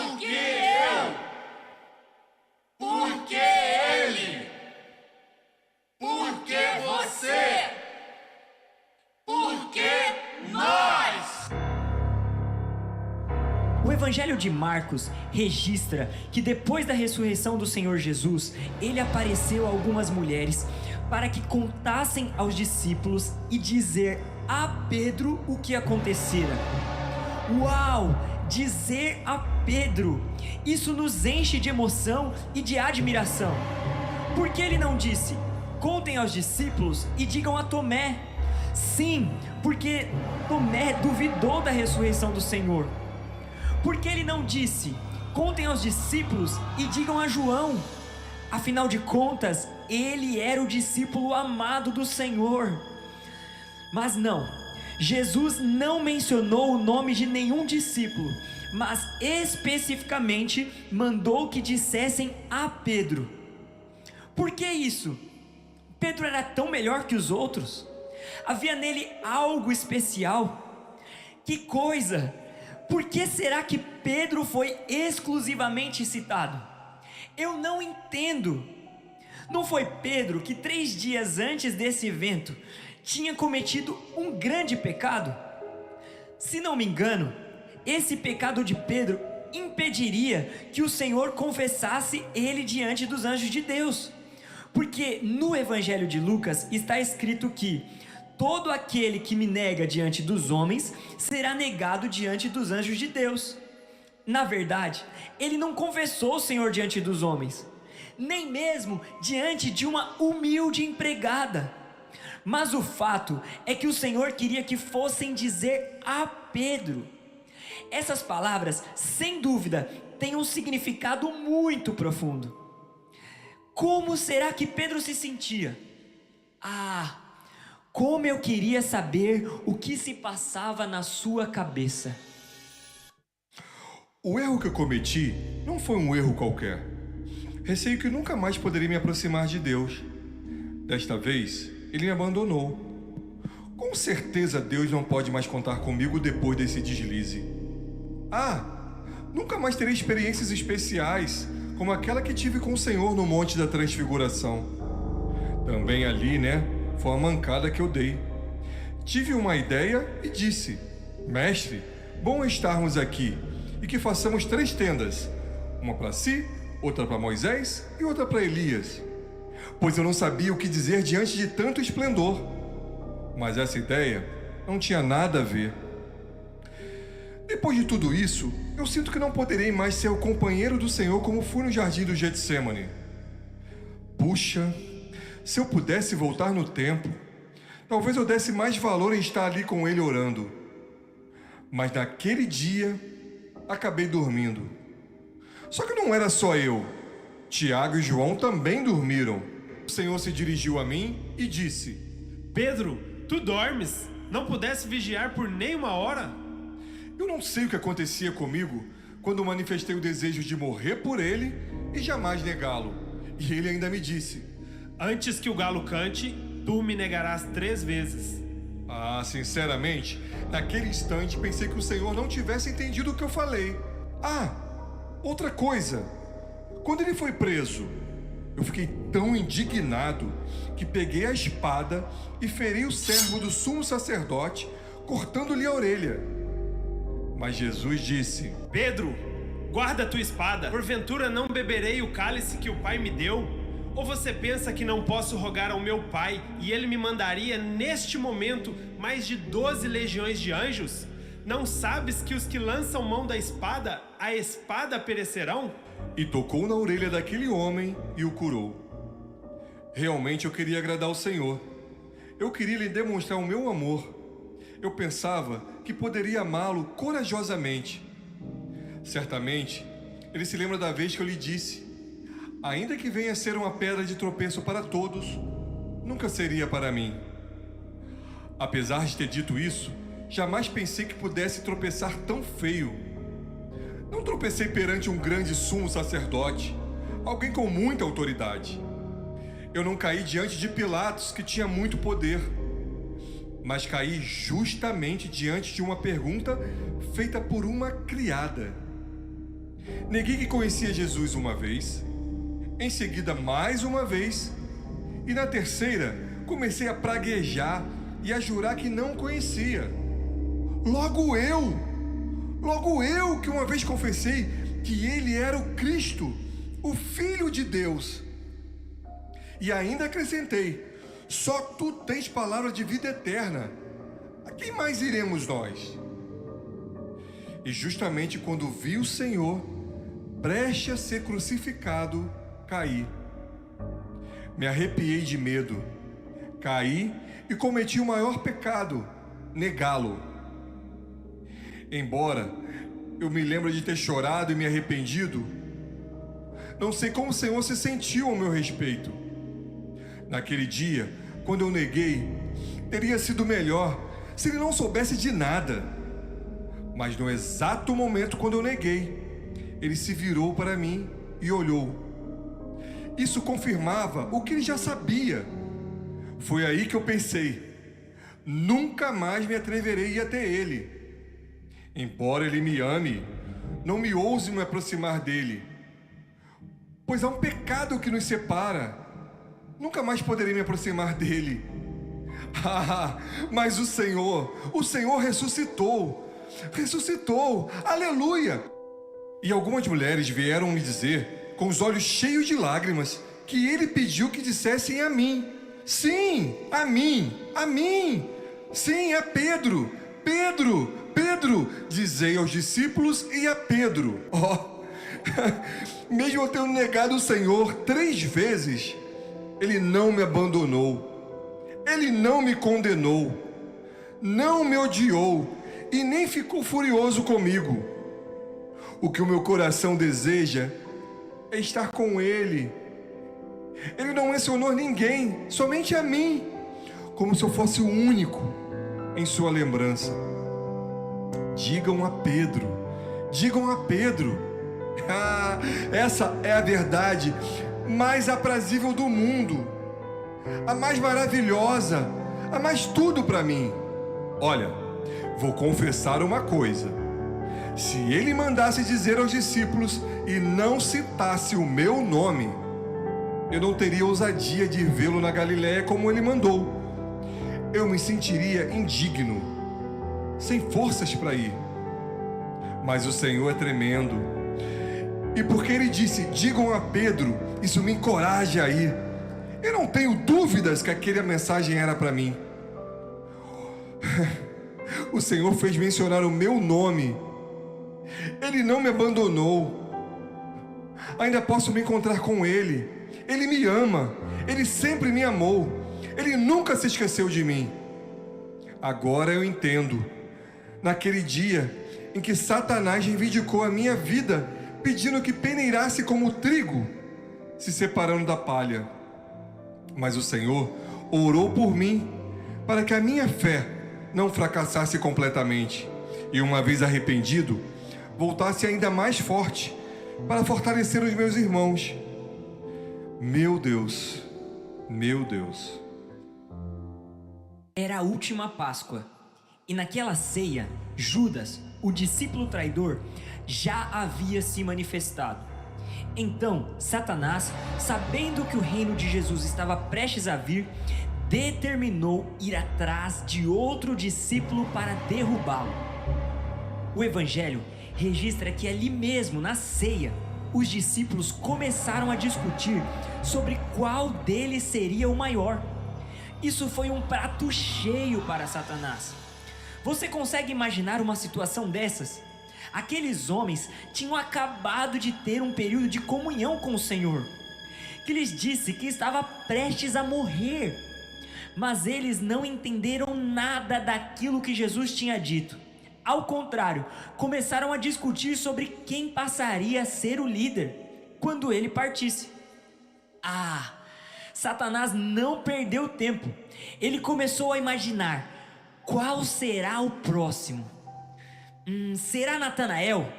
Por que eu? Por que ele? Por que você? Por que nós? O Evangelho de Marcos registra que depois da ressurreição do Senhor Jesus, ele apareceu a algumas mulheres para que contassem aos discípulos e dizer a Pedro o que acontecera. Uau! Dizer a Pedro! Isso nos enche de emoção e de admiração. Por que ele não disse, contem aos discípulos e digam a Tomé? Sim, porque Tomé duvidou da ressurreição do Senhor. Por que ele não disse, contem aos discípulos e digam a João? Afinal de contas, ele era o discípulo amado do Senhor. Mas não, Jesus não mencionou o nome de nenhum discípulo, mas especificamente mandou que dissessem a Pedro. Por que isso? Pedro era tão melhor que os outros? Havia nele algo especial? Que coisa! Por que será que Pedro foi exclusivamente citado? Eu não entendo. Não foi Pedro que 3 dias antes desse evento tinha cometido um grande pecado? Se não me engano, esse pecado de Pedro impediria que o Senhor confessasse ele diante dos anjos de Deus. Porque no Evangelho de Lucas está escrito que todo aquele que me nega diante dos homens será negado diante dos anjos de Deus. Na verdade, ele não confessou o Senhor diante dos homens, nem mesmo diante de uma humilde empregada. Mas o fato é que o Senhor queria que fossem dizer a Pedro. Essas palavras, sem dúvida, têm um significado muito profundo. Como será que Pedro se sentia? Como eu queria saber o que se passava na sua cabeça. O erro que eu cometi não foi um erro qualquer. Receio que nunca mais poderia me aproximar de Deus. Desta vez, Ele me abandonou. Com certeza Deus não pode mais contar comigo depois desse deslize. Nunca mais terei experiências especiais, como aquela que tive com o Senhor no Monte da Transfiguração. Também ali, foi uma mancada que eu dei. Tive uma ideia e disse, Mestre, bom estarmos aqui, e que façamos 3 tendas, uma para si, outra para Moisés e outra para Elias, pois eu não sabia o que dizer diante de tanto esplendor. Mas essa ideia não tinha nada a ver. Depois de tudo isso, eu sinto que não poderei mais ser o companheiro do Senhor como fui no jardim do Getsemane. Puxa, se eu pudesse voltar no tempo, talvez eu desse mais valor em estar ali com Ele orando. Mas naquele dia, acabei dormindo. Só que não era só eu. Tiago e João também dormiram. O Senhor se dirigiu a mim e disse, Pedro, tu dormes? Não pudesse vigiar por nem uma hora? Eu não sei o que acontecia comigo quando manifestei o desejo de morrer por Ele e jamais negá-lo. E Ele ainda me disse, antes que o galo cante, tu me negarás 3 vezes. Sinceramente, naquele instante pensei que o Senhor não tivesse entendido o que eu falei. Outra coisa. Quando ele foi preso, eu fiquei tão indignado que peguei a espada e feri o servo do sumo sacerdote, cortando-lhe a orelha. Mas Jesus disse, Pedro, guarda a tua espada, porventura não beberei o cálice que o Pai me deu? Ou você pensa que não posso rogar ao meu Pai e Ele me mandaria neste momento mais de 12 legiões de anjos? Não sabes que os que lançam mão da espada, a espada perecerão? E tocou na orelha daquele homem e o curou. Realmente eu queria agradar ao Senhor. Eu queria lhe demonstrar o meu amor. Eu pensava que poderia amá-lo corajosamente. Certamente, ele se lembra da vez que eu lhe disse, ainda que venha a ser uma pedra de tropeço para todos, nunca seria para mim. Apesar de ter dito isso, jamais pensei que pudesse tropeçar tão feio. Não tropecei perante um grande sumo sacerdote, alguém com muita autoridade. Eu não caí diante de Pilatos, que tinha muito poder, mas caí justamente diante de uma pergunta feita por uma criada. Neguei que conhecia Jesus uma vez, em seguida mais uma vez, e na terceira comecei a praguejar e a jurar que não o conhecia. Logo eu que uma vez confessei que ele era o Cristo, o Filho de Deus. E ainda acrescentei: só tu tens palavra de vida eterna. A quem mais iremos nós? E justamente quando vi o Senhor prestes a ser crucificado, caí. Me arrepiei de medo, caí e cometi o maior pecado: negá-lo. Embora eu me lembre de ter chorado e me arrependido, não sei como o Senhor se sentiu ao meu respeito. Naquele dia, quando eu neguei, teria sido melhor se ele não soubesse de nada. Mas no exato momento quando eu neguei, ele se virou para mim e olhou. Isso confirmava o que ele já sabia. Foi aí que eu pensei: nunca mais me atreverei a ir até ele. Embora ele me ame, não me ouse me aproximar dele, pois há um pecado que nos separa. Nunca mais poderei me aproximar dele. Mas o Senhor ressuscitou, aleluia! E algumas mulheres vieram me dizer, com os olhos cheios de lágrimas, que ele pediu que dissessem a mim. Sim, a mim. Sim, a Pedro, dizei aos discípulos e a Pedro. Mesmo eu tendo negado o Senhor 3 vezes, ele não me abandonou, ele não me condenou, não me odiou e nem ficou furioso comigo. O que o meu coração deseja é estar com ele. Ele não mencionou ninguém, somente a mim, como se eu fosse o único em sua lembrança. Digam a Pedro, essa é a verdade mais aprazível do mundo, a mais maravilhosa, a mais tudo para mim. Olha, vou confessar uma coisa: se ele mandasse dizer aos discípulos e não citasse o meu nome, eu não teria ousadia de vê-lo na Galiléia como ele mandou. Eu me sentiria indigno, sem forças para ir. Mas o Senhor é tremendo, e porque ele disse: digam a Pedro, isso me encoraja a ir. Eu não tenho dúvidas que aquela mensagem era para mim. O Senhor fez mencionar o meu nome. Ele não me abandonou. Ainda posso me encontrar com ele. Ele me ama. Ele sempre me amou. Ele nunca se esqueceu de mim. Agora eu entendo. Naquele dia em que Satanás reivindicou a minha vida, pedindo que peneirasse como trigo, se separando da palha. Mas o Senhor orou por mim, para que a minha fé não fracassasse completamente, e uma vez arrependido, voltasse ainda mais forte, para fortalecer os meus irmãos. Meu Deus. Era a última Páscoa, e naquela ceia, Judas, o discípulo traidor, já havia se manifestado. Então, Satanás, sabendo que o reino de Jesus estava prestes a vir, determinou ir atrás de outro discípulo para derrubá-lo. O Evangelho registra que ali mesmo, na ceia, os discípulos começaram a discutir sobre qual deles seria o maior. Isso foi um prato cheio para Satanás. Você consegue imaginar uma situação dessas? Aqueles homens tinham acabado de ter um período de comunhão com o Senhor, que lhes disse que estava prestes a morrer, mas eles não entenderam nada daquilo que Jesus tinha dito. Ao contrário, começaram a discutir sobre quem passaria a ser o líder quando ele partisse. Satanás não perdeu tempo. Ele começou a imaginar: qual será o próximo? Será Natanael?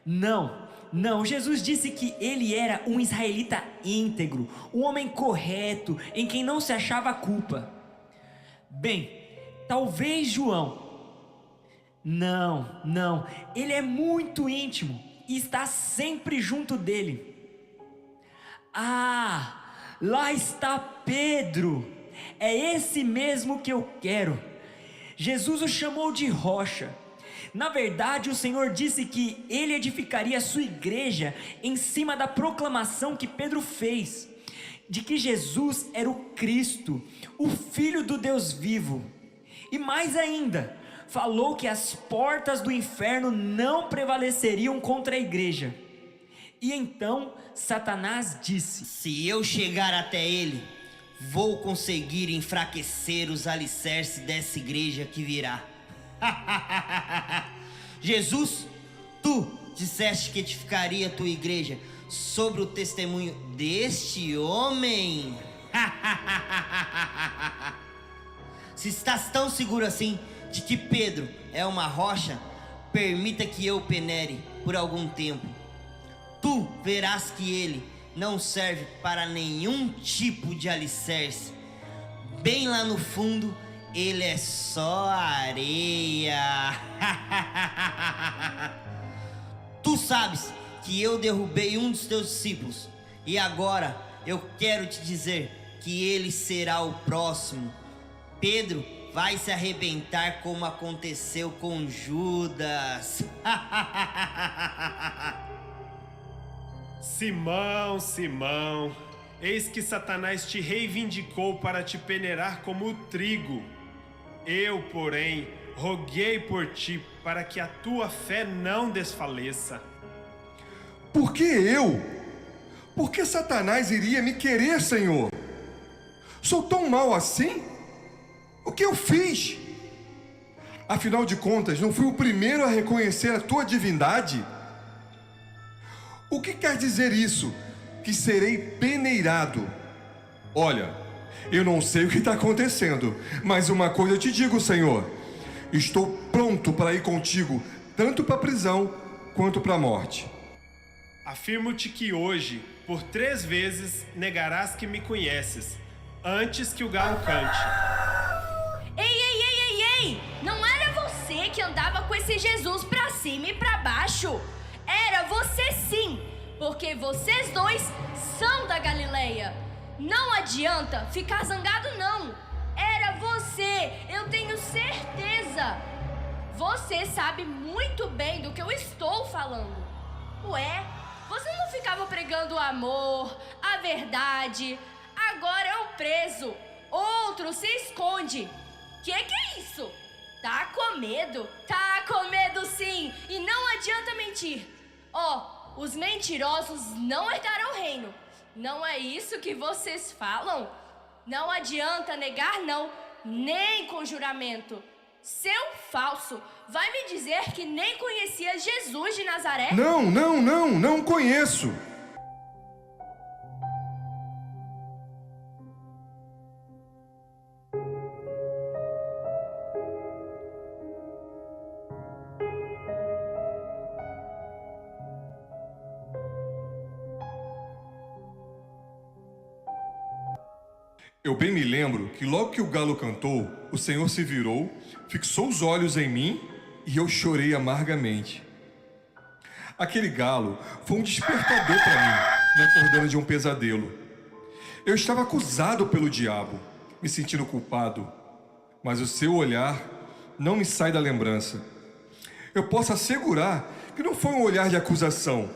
Não, Jesus disse que ele era um israelita íntegro, um homem correto, em quem não se achava culpa. Bem, talvez João. Não, ele é muito íntimo, e está sempre junto dele. Ah, lá está Pedro, é esse mesmo que eu quero. Jesus o chamou de rocha. Na verdade, o Senhor disse que ele edificaria a sua igreja em cima da proclamação que Pedro fez, de que Jesus era o Cristo, o Filho do Deus vivo. E mais ainda, falou que as portas do inferno não prevaleceriam contra a igreja. E então Satanás disse: se eu chegar até ele, vou conseguir enfraquecer os alicerces dessa igreja que virá. Jesus, tu disseste que edificaria a tua igreja sobre o testemunho deste homem. Se estás tão seguro assim de que Pedro é uma rocha, permita que eu penere por algum tempo. Tu verás que ele não serve para nenhum tipo de alicerce. Bem lá no fundo, ele é só areia. Tu sabes que eu derrubei um dos teus discípulos, e agora eu quero te dizer que ele será o próximo. Pedro vai se arrebentar como aconteceu com Judas. Simão, Simão, eis que Satanás te reivindicou para te peneirar como o trigo. Eu, porém, roguei por ti para que a tua fé não desfaleça. Por que eu? Por que Satanás iria me querer, Senhor? Sou tão mau assim? O que eu fiz? Afinal de contas, não fui o primeiro a reconhecer a tua divindade? O que quer dizer isso? Que serei peneirado. Olha, eu não sei o que está acontecendo, mas uma coisa eu te digo, Senhor: estou pronto para ir contigo, tanto para a prisão quanto para a morte. Afirmo-te que hoje, por 3 vezes, negarás que me conheces, antes que o galo cante. Ei! Não era você que andava com esse Jesus pra cima e pra baixo. Era você sim, porque vocês dois são da Galileia. Não adianta ficar zangado não. Era você, eu tenho certeza. Você sabe muito bem do que eu estou falando. Ué, você não ficava pregando o amor, a verdade. Agora é um preso, outro se esconde. Que é isso? Tá com medo? Tá com medo sim, e não adianta mentir. Ó, os mentirosos não herdarão o reino. Não é isso que vocês falam? Não adianta negar não, nem com juramento. Seu falso, vai me dizer que nem conhecia Jesus de Nazaré? Não conheço. Eu bem me lembro que logo que o galo cantou, o Senhor se virou, fixou os olhos em mim e eu chorei amargamente. Aquele galo foi um despertador para mim, me acordando de um pesadelo. Eu estava acusado pelo diabo, me sentindo culpado, mas o seu olhar não me sai da lembrança. Eu posso assegurar que não foi um olhar de acusação.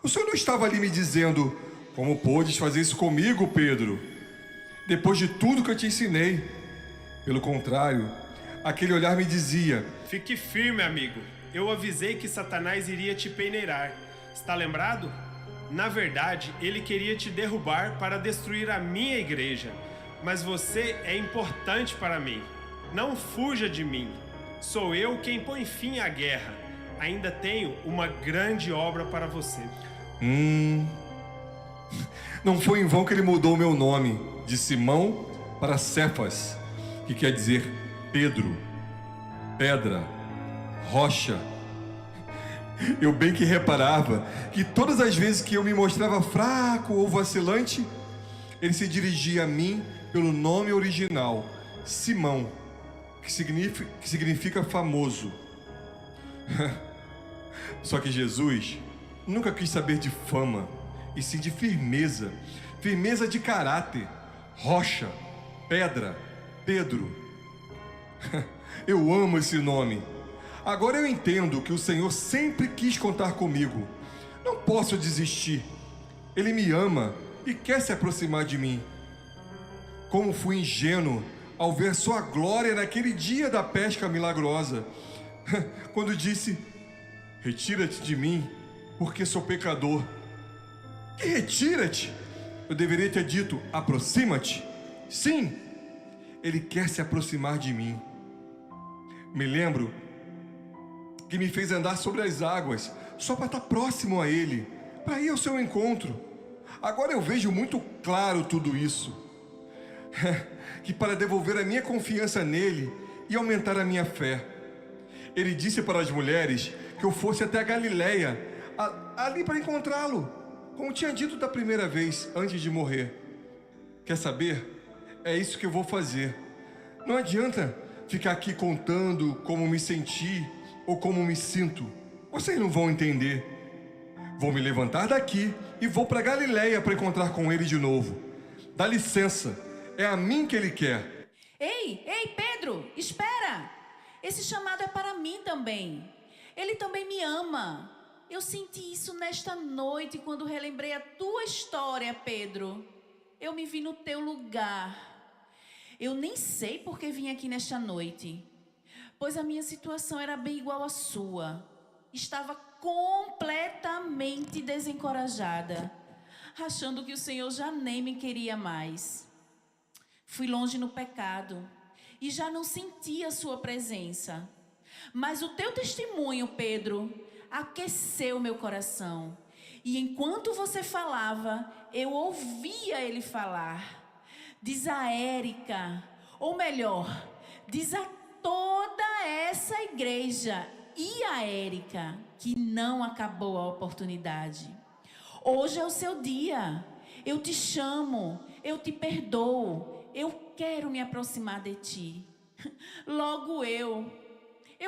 O Senhor não estava ali me dizendo: como pôdes fazer isso comigo, Pedro? Depois de tudo que eu te ensinei. Pelo contrário, aquele olhar me dizia: Fique firme, amigo. Eu avisei que Satanás iria te peneirar. Está lembrado? Na verdade, ele queria te derrubar para destruir a minha igreja. Mas você é importante para mim. Não fuja de mim. Sou eu quem põe fim à guerra. Ainda tenho uma grande obra para você. Não foi em vão que ele mudou o meu nome de Simão para Cefas, que quer dizer Pedro, pedra, rocha. Eu bem que reparava que todas as vezes que eu me mostrava fraco ou vacilante, ele se dirigia a mim pelo nome original, Simão, que significa famoso. Só que Jesus nunca quis saber de fama, e sim de firmeza. Firmeza de caráter. Rocha, pedra, Pedro. Eu amo esse nome. Agora eu entendo que o Senhor sempre quis contar comigo. Não posso desistir. Ele me ama e quer se aproximar de mim. Como fui ingênuo ao ver sua glória naquele dia da pesca milagrosa, quando disse: retira-te de mim, porque sou pecador. Que retira-te? Eu deveria ter dito: aproxima-te. Sim, Ele quer se aproximar de mim. Me lembro que me fez andar sobre as águas, só para estar próximo a Ele, para ir ao seu encontro. Agora eu vejo muito claro tudo isso. Que para devolver a minha confiança nele e aumentar a minha fé. Ele disse para as mulheres que eu fosse até a Galileia, ali para encontrá-lo, como tinha dito da primeira vez, antes de morrer. Quer saber? É isso que eu vou fazer. Não adianta ficar aqui contando como me senti ou como me sinto. Vocês não vão entender. Vou me levantar daqui e vou para Galileia para encontrar com ele de novo. Dá licença, é a mim que ele quer. Ei, Pedro, espera! Esse chamado é para mim também. Ele também me ama. Eu senti isso nesta noite quando relembrei a tua história, Pedro. Eu me vi no teu lugar. Eu nem sei por que vim aqui nesta noite, pois a minha situação era bem igual à sua. Estava completamente desencorajada, achando que o Senhor já nem me queria mais. Fui longe no pecado e já não sentia a sua presença. Mas o teu testemunho, Pedro, aqueceu meu coração. E enquanto você falava, eu ouvia ele falar. Diz a Érica, ou melhor, diz a toda essa igreja e a Érica que não acabou a oportunidade. Hoje é o seu dia. Eu te chamo, eu te perdoo, eu quero me aproximar de ti. Logo eu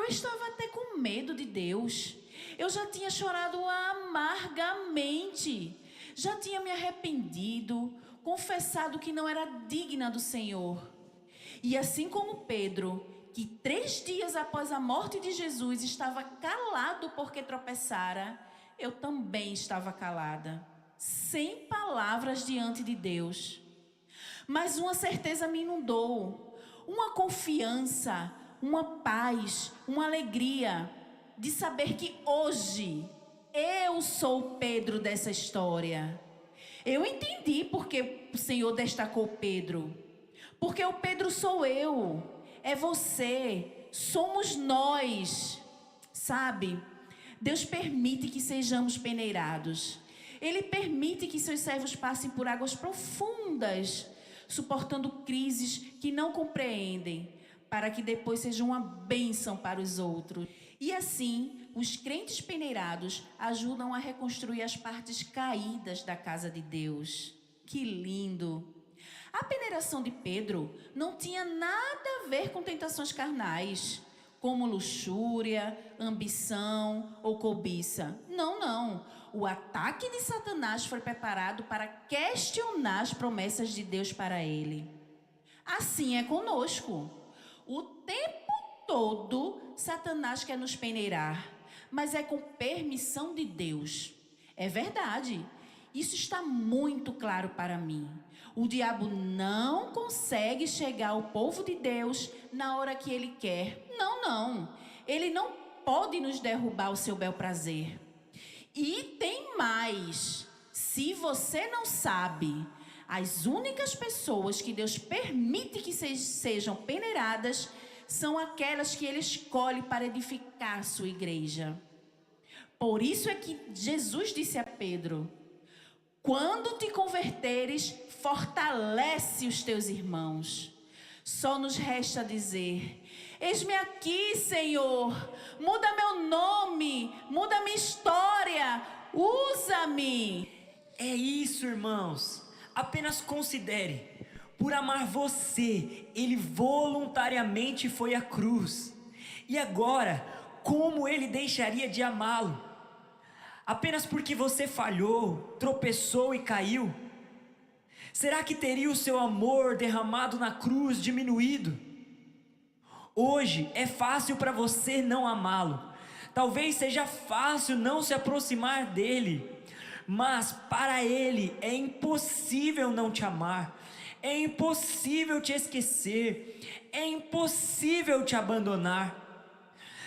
estava até com medo de Deus. Eu já tinha chorado amargamente, já tinha me arrependido, confessado que não era digna do Senhor. E assim como Pedro, que 3 dias após a morte de Jesus estava calado porque tropeçara, eu também estava calada, sem palavras diante de Deus. Mas uma certeza me inundou, uma confiança, uma paz, uma alegria de saber que hoje eu sou o Pedro dessa história. Eu entendi porque o Senhor destacou Pedro. Porque o Pedro sou eu, é você, somos nós. Sabe, Deus permite que sejamos peneirados. Ele permite que seus servos passem por águas profundas, suportando crises que não compreendem, para que depois sejam uma bênção para os outros. E assim, os crentes peneirados ajudam a reconstruir as partes caídas da casa de Deus. Que lindo! A peneiração de Pedro não tinha nada a ver com tentações carnais, como luxúria, ambição ou cobiça. Não. O ataque de Satanás foi preparado para questionar as promessas de Deus para ele. Assim é conosco. O tempo todo, Satanás quer nos peneirar, mas é com permissão de Deus. É verdade, isso está muito claro para mim. O diabo não consegue chegar ao povo de Deus na hora que ele quer. Não. Ele não pode nos derrubar o seu bel prazer. E tem mais. Se você não sabe, as únicas pessoas que Deus permite que sejam peneiradas são aquelas que ele escolhe para edificar a sua igreja. Por isso é que Jesus disse a Pedro: quando te converteres, fortalece os teus irmãos. Só nos resta dizer: eis-me aqui, Senhor, muda meu nome, muda minha história, usa-me. É isso, irmãos. Apenas considere. Por amar você, ele voluntariamente foi à cruz. E agora, como ele deixaria de amá-lo? Apenas porque você falhou, tropeçou e caiu? Será que teria o seu amor derramado na cruz diminuído? Hoje é fácil para você não amá-lo. Talvez seja fácil não se aproximar dele, mas para ele é impossível não te amar, é impossível te esquecer, é impossível te abandonar.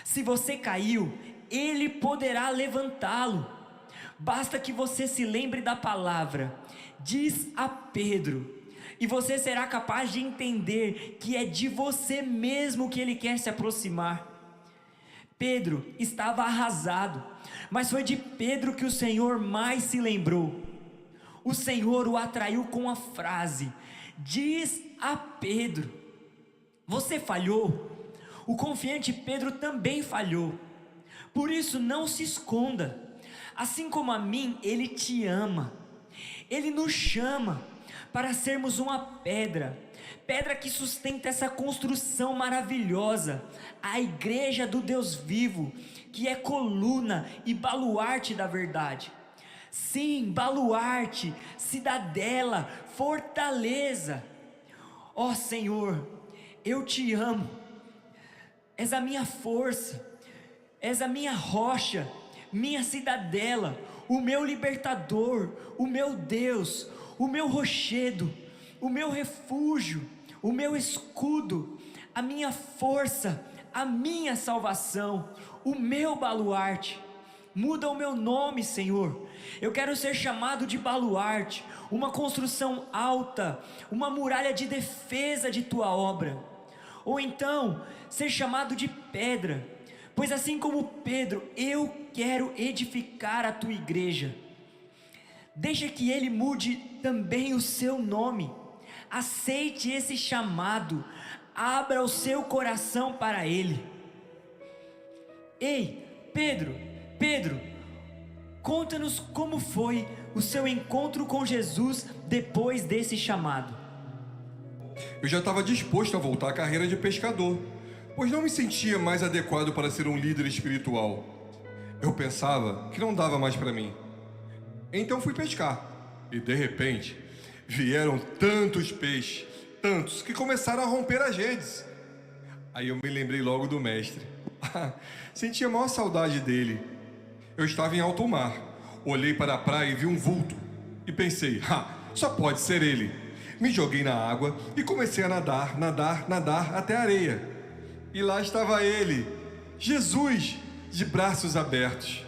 Se você caiu, ele poderá levantá-lo. Basta que você se lembre da palavra, diz a Pedro, e você será capaz de entender que é de você mesmo que ele quer se aproximar. Pedro estava arrasado, mas foi de Pedro que o Senhor mais se lembrou. O Senhor o atraiu com a frase: diz a Pedro. Você falhou, o confiante Pedro também falhou. Por isso não se esconda. Assim como a mim, ele te ama. Ele nos chama para sermos uma pedra que sustenta essa construção maravilhosa, a igreja do Deus vivo, que é coluna e baluarte da verdade. Sim, baluarte, cidadela, fortaleza. Ó Senhor, eu te amo. És a minha força, és a minha rocha, minha cidadela, o meu libertador, o meu Deus, o meu rochedo, o meu refúgio, o meu escudo, a minha força, a minha salvação, o meu baluarte. Muda o meu nome, Senhor. Eu quero ser chamado de baluarte, uma construção alta, uma muralha de defesa de tua obra. Ou então, ser chamado de pedra, pois assim como Pedro, eu quero edificar a tua igreja. Deixa que ele mude também o seu nome. Aceite esse chamado, abra o seu coração para ele. Ei, Pedro, conta-nos como foi o seu encontro com Jesus depois desse chamado. Eu já estava disposto a voltar à carreira de pescador, pois não me sentia mais adequado para ser um líder espiritual. Eu pensava que não dava mais para mim. Então fui pescar, e de repente vieram tantos peixes, tantos, que começaram a romper as redes. Aí eu me lembrei logo do mestre. Senti a maior saudade dele. Eu estava em alto mar, olhei para a praia e vi um vulto, e pensei, só pode ser ele. Me joguei na água e comecei a nadar até a areia. E lá estava ele, Jesus, de braços abertos.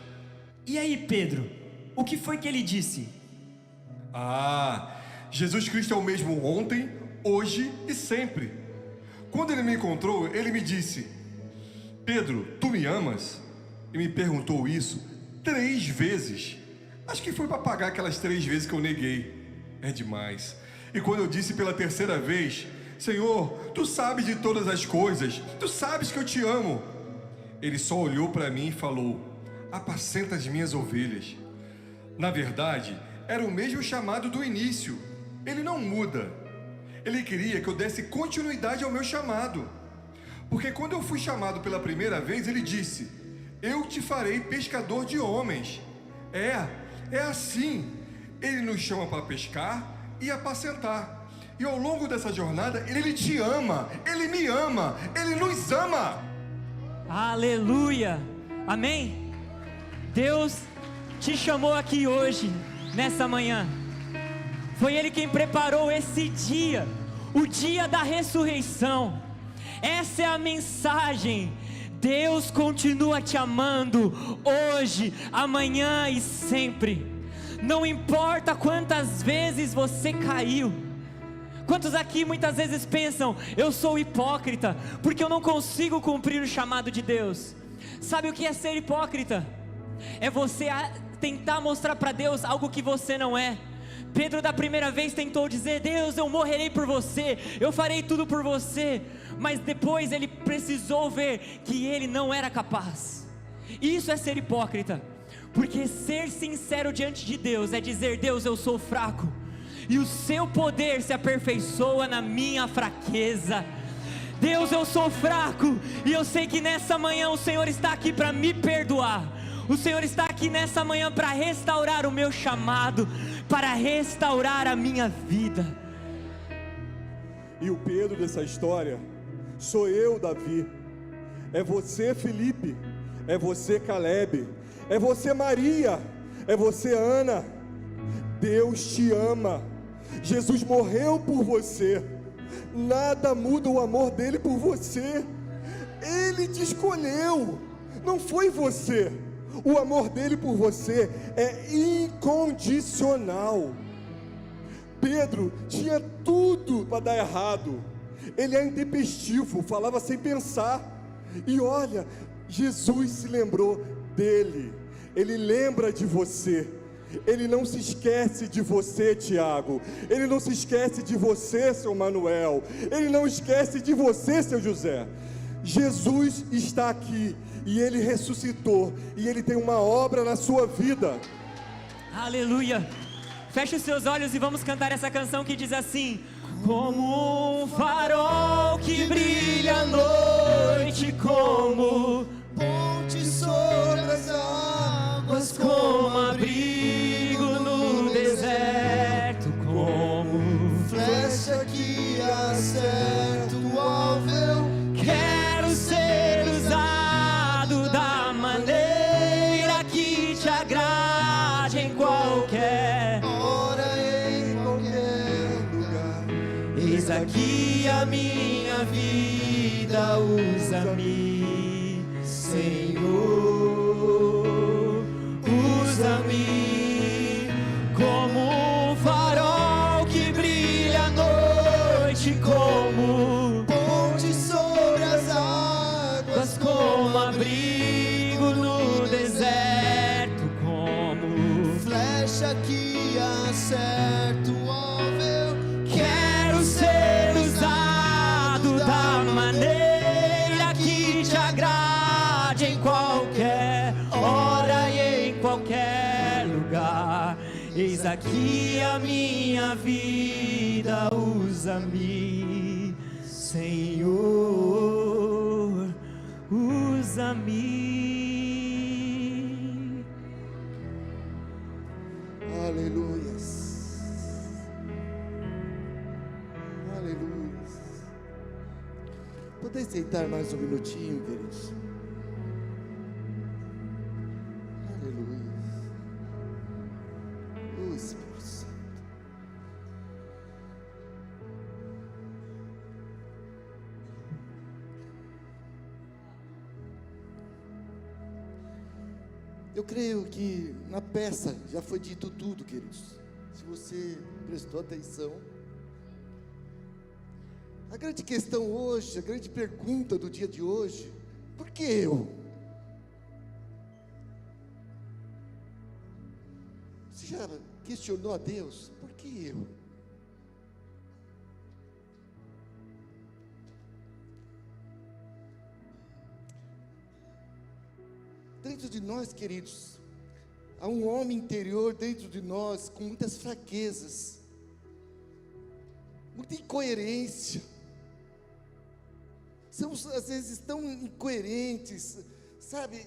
E aí, Pedro, o que foi que ele disse? Jesus Cristo é o mesmo ontem, hoje e sempre. Quando ele me encontrou, ele me disse: Pedro, tu me amas? E me perguntou isso 3 vezes. Acho que foi para pagar aquelas 3 vezes que eu neguei. É demais. E quando eu disse pela 3ª vez: Senhor, tu sabes de todas as coisas, tu sabes que eu te amo. Ele só olhou para mim e falou: apacenta as minhas ovelhas. Na verdade, era o mesmo chamado do início. Ele não muda. Ele queria que eu desse continuidade ao meu chamado. Porque quando eu fui chamado pela primeira vez, ele disse: eu te farei pescador de homens. É assim. Ele nos chama para pescar e apacentar. E ao longo dessa jornada, ele te ama, ele me ama, ele nos ama. Aleluia, amém? Deus te chamou aqui hoje, nessa manhã. Foi Ele quem preparou esse dia, o dia da ressurreição. Essa é a mensagem. Deus continua te amando hoje, amanhã e sempre. Não importa quantas vezes você caiu. Quantos aqui muitas vezes pensam: eu sou hipócrita porque eu não consigo cumprir o chamado de Deus? Sabe o que é ser hipócrita? É você tentar mostrar para Deus algo que você não é. Pedro da primeira vez tentou dizer: Deus, eu morrerei por você, eu farei tudo por você. Mas depois ele precisou ver que ele não era capaz. Isso é ser hipócrita. Porque ser sincero diante de Deus é dizer: Deus, eu sou fraco, e o seu poder se aperfeiçoa na minha fraqueza. Deus, eu sou fraco e eu sei que nessa manhã o Senhor está aqui para me perdoar. O Senhor está aqui nessa manhã para restaurar o meu chamado, para restaurar a minha vida. E o Pedro dessa história sou eu, Davi. É você, Felipe. É você, Caleb. É você, Maria. É você, Ana. Deus te ama. Jesus morreu por você. Nada muda o amor dele por você. Ele te escolheu. Não foi você. O amor dele por você é incondicional. Pedro tinha tudo para dar errado. Ele é intempestivo, falava sem pensar. E olha, Jesus se lembrou dele. Ele lembra de você. Ele não se esquece de você, Tiago. Ele não se esquece de você, seu Manuel. Ele não esquece de você, seu José. Jesus está aqui e ele ressuscitou e ele tem uma obra na sua vida. Aleluia. Feche os seus olhos e vamos cantar essa canção que diz assim: como um farol que brilha à noite, como ponte sobre as águas, como abrigo no deserto, como flecha que acerta o alvo. Eu quero ser usado da maneira que te agrade em qualquer hora, em qualquer lugar. Eis aqui a minha vida, usa-me, Senhor, usa-me como um farol que brilha à noite, como ponte sobre as águas, como abrigo no deserto, como flecha que acerta o alvo. Eu quero ser usado da maneira que te agrade em qualquer hora e em qualquer lugar. Eis aqui a minha vida, usa-me, Senhor, usa-me. aleluias, aleluias. Podem sentar mais um minutinho, queridos. Aleluia. O Espírito Santo. Eu creio que na peça já foi dito tudo, queridos. Se você prestou atenção. A grande questão hoje, a grande pergunta do dia de hoje: por que eu? Você já questionou a Deus? Por que eu? Dentro de nós, queridos, há um homem interior dentro de nós com muitas fraquezas, muita incoerência. Somos às vezes tão incoerentes, sabe?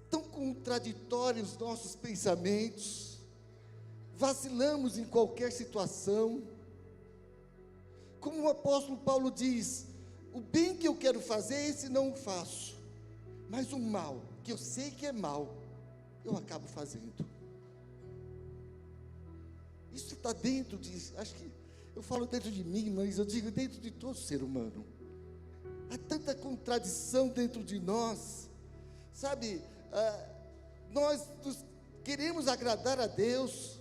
Tão contraditórios os nossos pensamentos, vacilamos em qualquer situação. Como o apóstolo Paulo diz: o bem que eu quero fazer, esse não o faço, mas o mal, que eu sei que é mal, eu acabo fazendo. Isso está dentro de, acho que eu falo dentro de mim, mas eu digo dentro de todo ser humano. Há tanta contradição dentro de nós, sabe? Nós queremos agradar a Deus,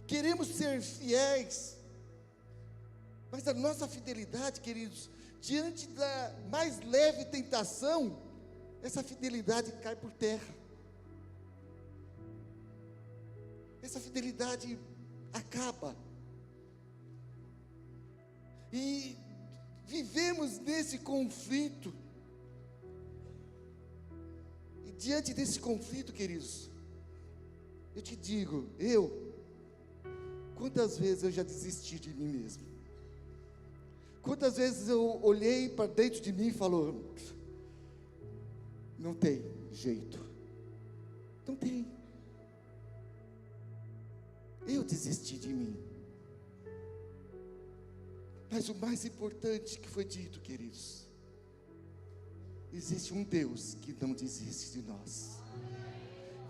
queremos ser fiéis, mas a nossa fidelidade, queridos, diante da mais leve tentação, essa fidelidade cai por terra. Essa fidelidade acaba. E vivemos nesse conflito. E diante desse conflito, queridos, eu te digo, quantas vezes eu já desisti de mim mesmo? Quantas vezes eu olhei para dentro de mim e falou: não tem jeito, não tem. Eu desisti de mim. Mas o mais importante que foi dito, queridos, existe um Deus que não desiste de nós.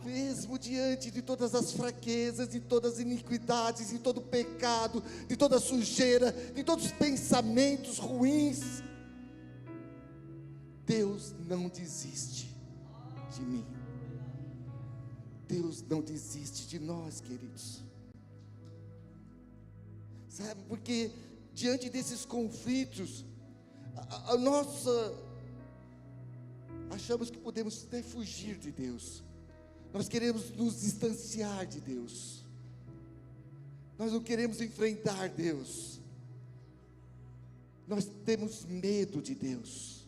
Mesmo diante de todas as fraquezas, de todas as iniquidades, de todo o pecado, de toda a sujeira, de todos os pensamentos ruins, Deus não desiste de mim. Deus não desiste de nós, queridos. Sabe, porque diante desses conflitos, a nossa, achamos que podemos até fugir de Deus. Nós queremos nos distanciar de Deus. Nós não queremos enfrentar Deus. Nós temos medo de Deus.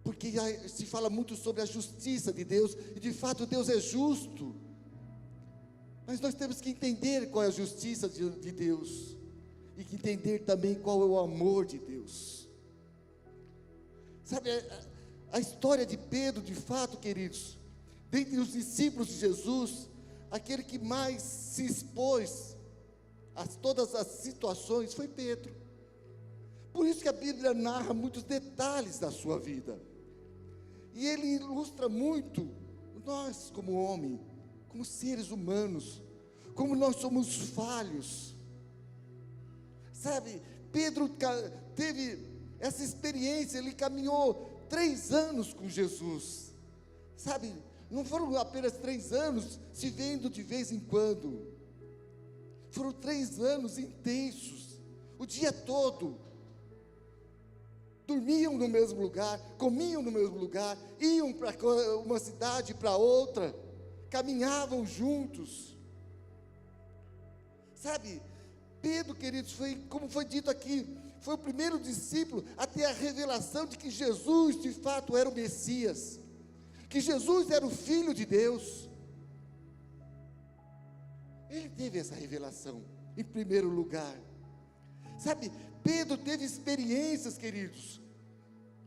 Porque se fala muito sobre a justiça de Deus, e de fato Deus é justo. Mas nós temos que entender qual é a justiça de Deus, e que entender também qual é o amor de Deus. Sabe, a história de Pedro, de fato, queridos, dentre os discípulos de Jesus, aquele que mais se expôs a todas as situações foi Pedro. Por isso que a Bíblia narra muitos detalhes da sua vida, e ele ilustra muito nós como homem, como seres humanos, como nós somos falhos. Sabe, Pedro teve essa experiência, ele caminhou 3 anos com Jesus, sabe, não foram apenas 3 anos se vendo de vez em quando, foram 3 anos intensos, o dia todo, dormiam no mesmo lugar, comiam no mesmo lugar, iam para uma cidade para outra, caminhavam juntos, sabe, Pedro, queridos, foi, como foi dito aqui, foi o primeiro discípulo a ter a revelação de que Jesus de fato era o Messias, que Jesus era o Filho de Deus. Ele teve essa revelação em primeiro lugar. Sabe, Pedro teve experiências, queridos.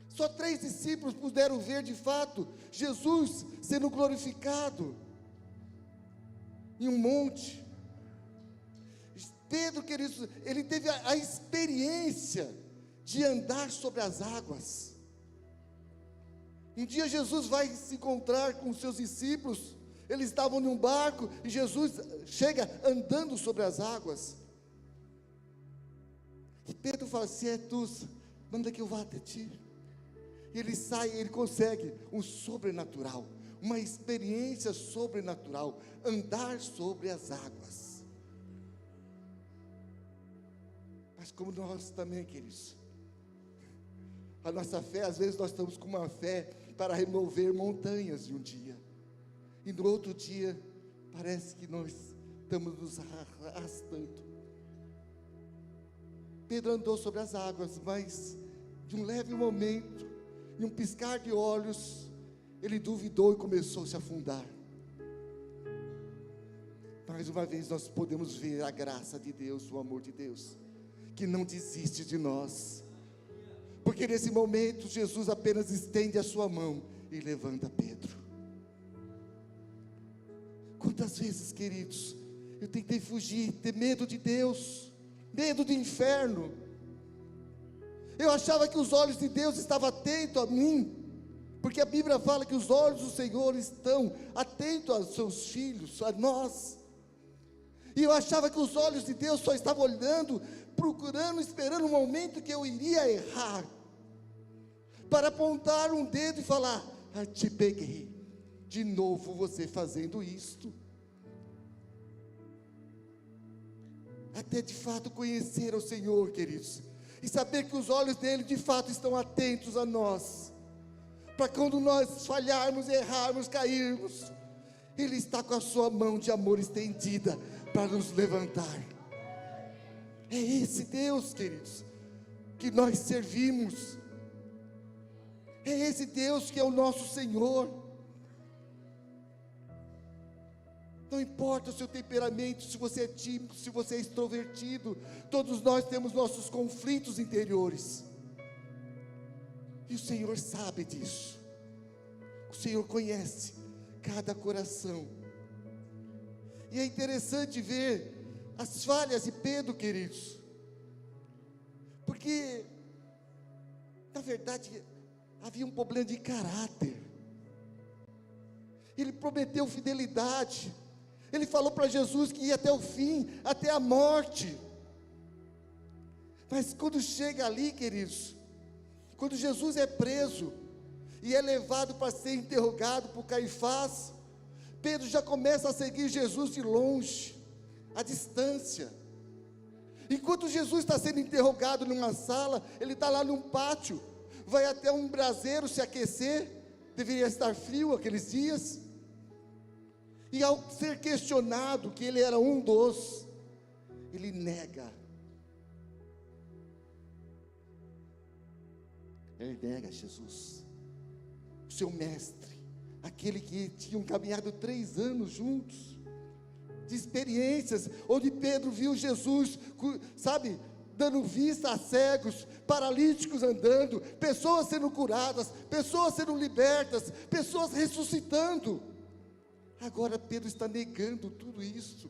Só 3 discípulos puderam ver de fato Jesus sendo glorificado em um monte. Pedro, queridos, ele teve a experiência de andar sobre as águas. Um dia Jesus vai se encontrar com os seus discípulos, eles estavam num barco, e Jesus chega andando sobre as águas, e Pedro fala: se é tu, manda que eu vá até ti. E ele sai, ele consegue um sobrenatural, uma experiência sobrenatural, andar sobre as águas. Mas como nós também, queridos, a nossa fé, às vezes nós estamos com uma fé para remover montanhas de um dia, e no outro dia, parece que nós estamos nos arrastando. Pedro andou sobre as águas, mas de um leve momento, em um piscar de olhos, ele duvidou e começou a se afundar. Mais uma vez nós podemos ver a graça de Deus, o amor de Deus, que não desiste de nós, porque nesse momento Jesus apenas estende a sua mão e levanta Pedro. Quantas vezes, queridos, eu tentei fugir, ter medo de Deus, medo do inferno. Eu achava que os olhos de Deus estavam atentos a mim, porque a Bíblia fala que os olhos do Senhor estão atentos aos seus filhos, a nós. E eu achava que os olhos de Deus só estavam olhando, procurando, esperando o momento que eu iria errar, para apontar um dedo e falar: ah, te peguei, de novo você fazendo isto. Até de fato conhecer o Senhor, queridos, e saber que os olhos dele de fato estão atentos a nós, para quando nós falharmos, errarmos, cairmos, ele está com a sua mão de amor estendida para nos levantar. É esse Deus, queridos, que nós servimos. É esse Deus que é o nosso Senhor. Não importa o seu temperamento, se você é tímido, se você é extrovertido, todos nós temos nossos conflitos interiores. E o Senhor sabe disso. O Senhor conhece cada coração. E é interessante ver as falhas de Pedro, queridos. Porque, na verdade, havia um problema de caráter. Ele prometeu fidelidade. Ele falou para Jesus que ia até o fim, até a morte. Mas quando chega ali, queridos, quando Jesus é preso e é levado para ser interrogado por Caifás, Pedro já começa a seguir Jesus de longe, à distância. Enquanto Jesus está sendo interrogado numa sala, ele está lá num pátio, vai até um braseiro se aquecer, deveria estar frio aqueles dias. E ao ser questionado que ele era um dos, ele nega. Ele nega Jesus, o seu mestre, aquele que tinham caminhado 3 anos juntos, de experiências, onde Pedro viu Jesus, sabe, dando vista a cegos, paralíticos andando, pessoas sendo curadas, pessoas sendo libertas, pessoas ressuscitando. Agora Pedro está negando tudo isso.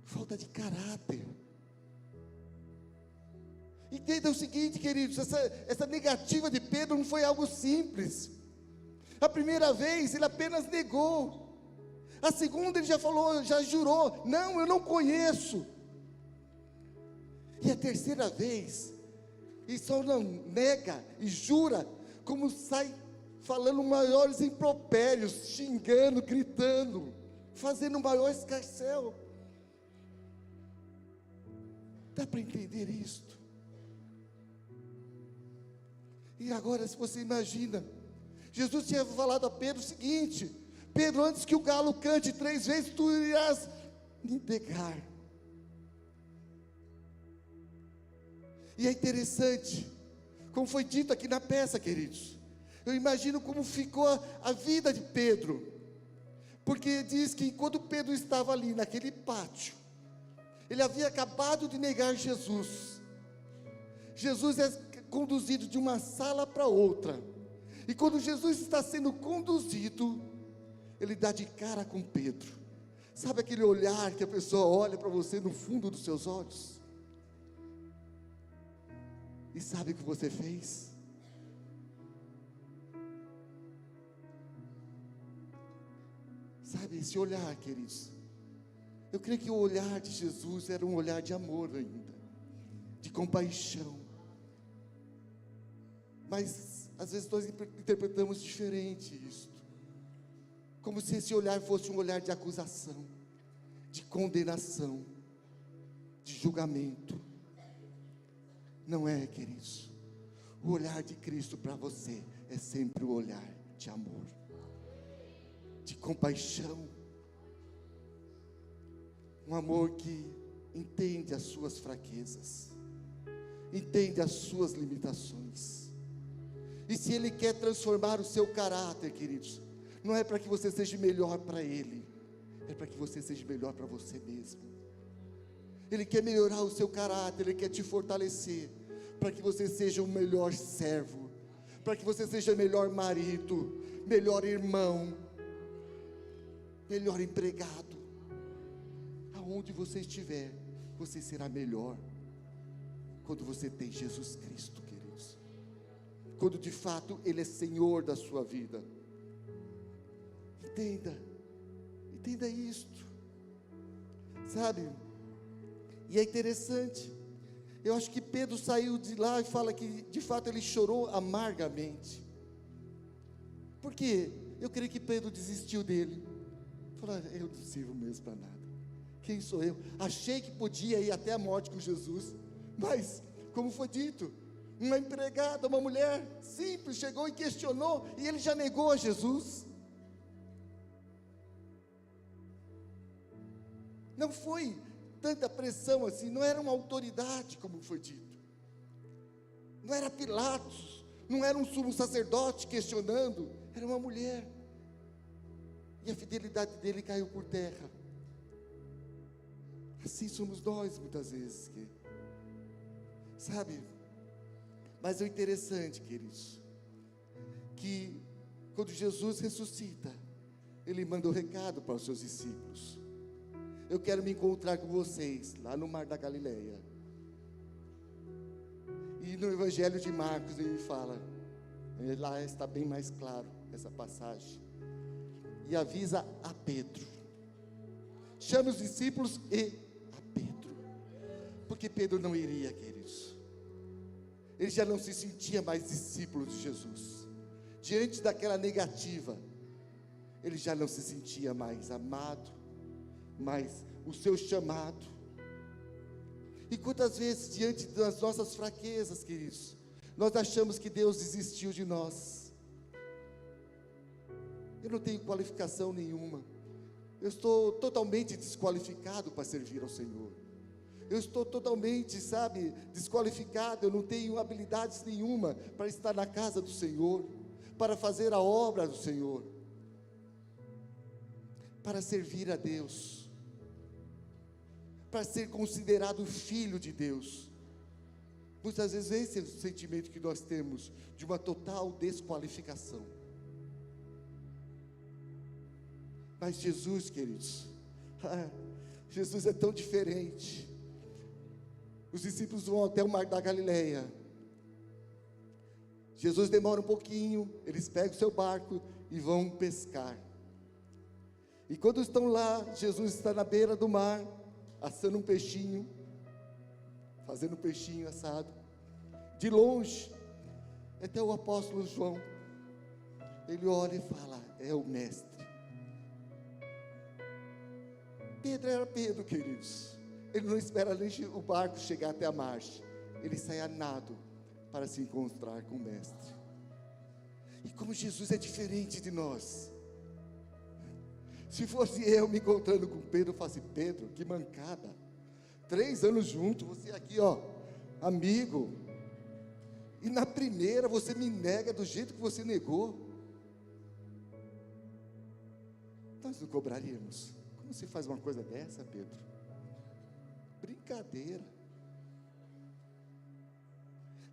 Falta de caráter. Entenda o seguinte, queridos, essa negativa de Pedro não foi algo simples. A primeira vez ele apenas negou. A segunda ele já falou, já jurou, não, eu não conheço. E a terceira vez, ele só não nega e jura, como sai falando maiores impropérios, xingando, gritando, fazendo o maior escarcéu. Dá para entender isto? E agora, se você imagina, Jesus tinha falado a Pedro o seguinte: Pedro, antes que o galo cante 3 vezes, tu irás me negar. E é interessante, como foi dito aqui na peça, queridos, eu imagino como ficou a vida de Pedro, porque diz que quando Pedro estava ali naquele pátio, ele havia acabado de negar Jesus. Jesus é conduzido de uma sala para outra, e quando Jesus está sendo conduzido, ele dá de cara com Pedro. Sabe aquele olhar que a pessoa olha para você no fundo dos seus olhos? E sabe o que você fez? Sabe esse olhar, queridos? Eu creio que o olhar de Jesus era um olhar de amor ainda, de compaixão. Mas às vezes nós interpretamos diferente isto, como se esse olhar fosse um olhar de acusação, de condenação, de julgamento. Não é, queridos. O olhar de Cristo para você é sempre o olhar de amor, de compaixão, um amor que entende as suas fraquezas, entende as suas limitações. E se Ele quer transformar o seu caráter, queridos, não é para que você seja melhor para Ele, é para que você seja melhor para você mesmo. Ele quer melhorar o seu caráter, Ele quer te fortalecer, para que você seja o melhor servo, para que você seja melhor marido, melhor irmão, melhor empregado. Aonde você estiver, você será melhor, quando você tem Jesus Cristo, queridos, quando de fato Ele é Senhor da sua vida. Entenda isto, sabe? E é interessante, eu acho que Pedro saiu de lá e fala que de fato ele chorou amargamente. Por quê? Eu creio que Pedro desistiu dele. Falou, eu não sirvo mesmo para nada. Quem sou eu? Achei que podia ir até a morte com Jesus, mas, como foi dito, uma empregada, uma mulher simples, chegou e questionou, e ele já negou a Jesus. Não foi tanta pressão assim, não era uma autoridade como foi dito, não era Pilatos, não era um sumo sacerdote questionando, era uma mulher. e a fidelidade dele caiu por terra. Assim somos nós muitas vezes, sabe? Mas é interessante, queridos, que quando Jesus ressuscita, ele manda um recado para os seus discípulos: eu quero me encontrar com vocês lá no Mar da Galileia. E no Evangelho de Marcos ele fala, lá está bem mais claro essa passagem, e avisa a Pedro, chama os discípulos e a Pedro, porque Pedro não iria, queridos. Ele já não se sentia mais discípulo de Jesus. Diante daquela negativa, ele já não se sentia mais amado, mais o seu chamado. E quantas vezes, diante das nossas fraquezas, queridos, nós achamos que Deus desistiu de nós. Eu não tenho qualificação nenhuma. Eu estou totalmente desqualificado para servir ao Senhor. Eu estou totalmente, sabe, desqualificado. Eu não tenho habilidades nenhuma para estar na casa do Senhor, para fazer a obra do Senhor, para servir a Deus, para ser considerado filho de Deus. Muitas vezes esse é o sentimento que nós temos, de uma total desqualificação. Mas Jesus, queridos, Jesus é tão diferente. Os discípulos vão até o Mar da Galileia. Jesus demora um pouquinho, eles pegam o seu barco e vão pescar. E quando estão lá, Jesus está na beira do mar, assando um peixinho, fazendo um peixinho assado. De longe, até o apóstolo João, ele olha e fala: é o mestre. Pedro era Pedro, queridos. Ele não espera nem o barco chegar até a margem. Ele sai a nado para se encontrar com o mestre. E como Jesus é diferente de nós. Se fosse eu me encontrando com Pedro, eu falasse: Pedro, que mancada. 3 anos juntos, você aqui, ó, amigo. E na primeira você me nega do jeito que você negou. Nós não cobraríamos. Como você faz uma coisa dessa, Pedro? Brincadeira.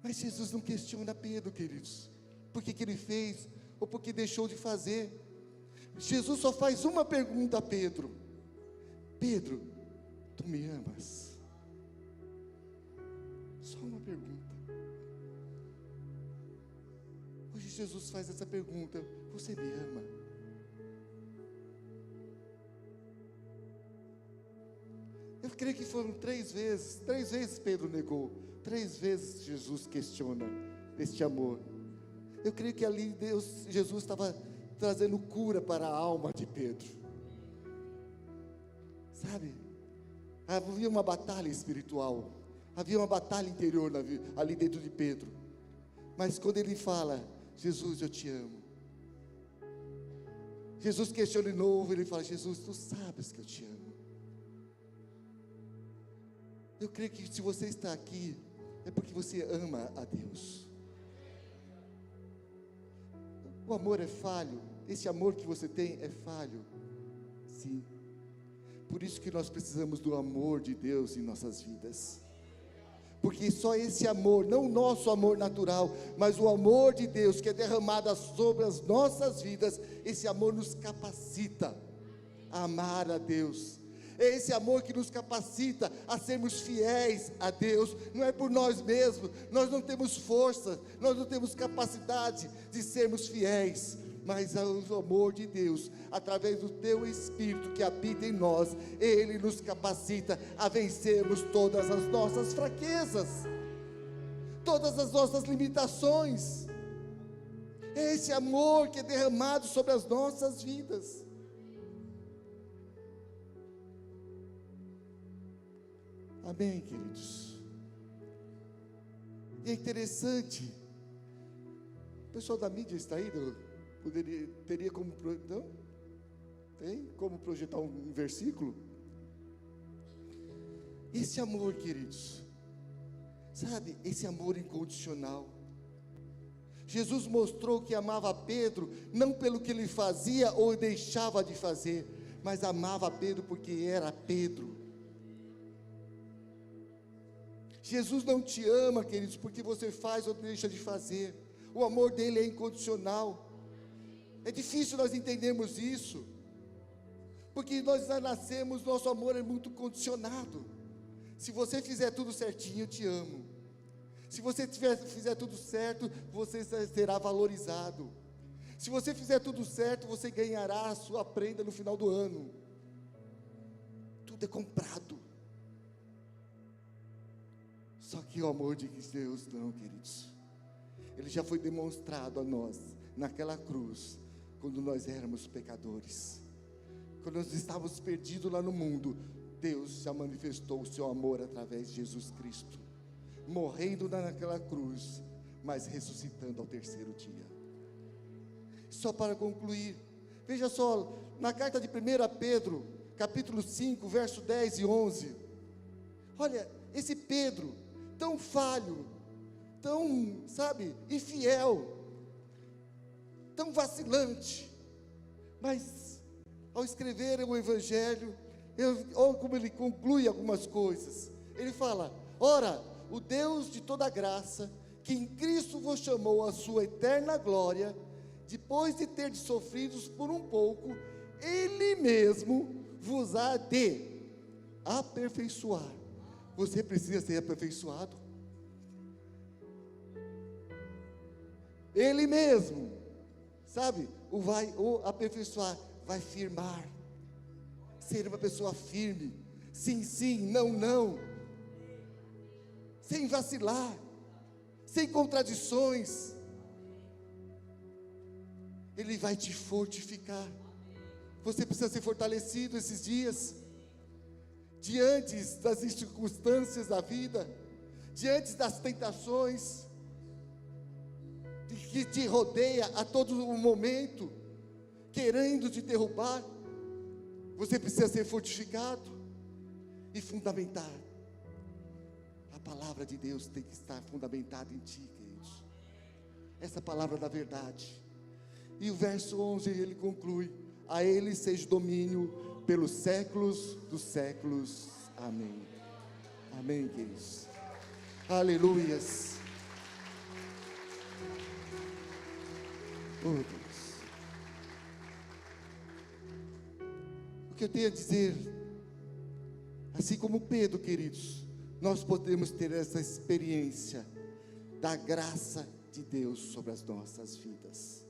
Mas Jesus não questiona Pedro, queridos, por que ele fez ou por que deixou de fazer. Jesus só faz uma pergunta a Pedro: Pedro, tu me amas? Só uma pergunta. Hoje Jesus faz essa pergunta: você me ama? Eu creio que foram 3 vezes. 3 vezes Pedro negou. 3 vezes Jesus questiona este amor. Eu creio que ali Jesus estava trazendo cura para a alma de Pedro. Sabe? Havia uma batalha espiritual. Havia uma batalha interior ali dentro de Pedro. Mas quando ele fala: Jesus, eu te amo. Jesus questiona de novo. Ele fala: Jesus, tu sabes que eu te amo. Eu creio que se você está aqui, é porque você ama a Deus. O amor é falho. Esse amor que você tem é falho. Sim. Por isso que nós precisamos do amor de Deus em nossas vidas. Porque só esse amor, não o nosso amor natural, mas o amor de Deus que é derramado sobre as nossas vidas, esse amor nos capacita a amar a Deus. É esse amor que nos capacita a sermos fiéis a Deus. Não é por nós mesmos, nós não temos força, nós não temos capacidade de sermos fiéis, mas o amor de Deus, através do teu Espírito que habita em nós, Ele nos capacita a vencermos todas as nossas fraquezas, todas as nossas limitações. É esse amor que é derramado sobre as nossas vidas. Amém, queridos? E é interessante, o pessoal da mídia está aí, teria como, não? Tem como projetar um versículo? Esse amor, queridos, sabe, esse amor incondicional. Jesus mostrou que amava Pedro, não pelo que ele fazia ou deixava de fazer, mas amava Pedro porque era Pedro. Jesus não te ama, queridos, porque você faz ou deixa de fazer. O amor dele é incondicional. É difícil nós entendermos isso, porque nós já nascemos, nosso amor é muito condicionado. Se você fizer tudo certinho, eu te amo. Se você fizer tudo certo, você será valorizado. Se você fizer tudo certo, você ganhará a sua prenda no final do ano. Tudo é comprado. Só que o amor de Deus não, queridos. Ele já foi demonstrado a nós naquela cruz, quando nós éramos pecadores. Quando nós estávamos perdidos lá no mundo, Deus já manifestou o seu amor através de Jesus Cristo, morrendo naquela cruz, mas ressuscitando ao terceiro dia. Só para concluir, veja só, na carta de 1 Pedro, capítulo 5, verso 10 e 11, olha, esse Pedro, tão falho, tão, infiel, tão vacilante, mas ao escrever o Evangelho, olha como ele conclui algumas coisas. Ele fala: ora, o Deus de toda graça, que em Cristo vos chamou à sua eterna glória, depois de ter sofrido por um pouco, Ele mesmo vos há de aperfeiçoar. Você precisa ser aperfeiçoado. Ele mesmo, o aperfeiçoar, vai firmar, ser uma pessoa firme, sim, sim, não, não, sem vacilar, sem contradições. Ele vai te fortificar. Você precisa ser fortalecido esses dias, diante das circunstâncias da vida, diante das tentações que te rodeia a todo momento, querendo te derrubar. Você precisa ser fortificado e fundamentado. A palavra de Deus tem que estar fundamentada em ti, queridos. Essa palavra da verdade. E o verso 11 ele conclui: a Ele seja domínio pelos séculos dos séculos. Amém. Amém, queridos. Aleluias. Oh, Deus. O que eu tenho a dizer, assim como Pedro, queridos, nós podemos ter essa experiência da graça de Deus sobre as nossas vidas,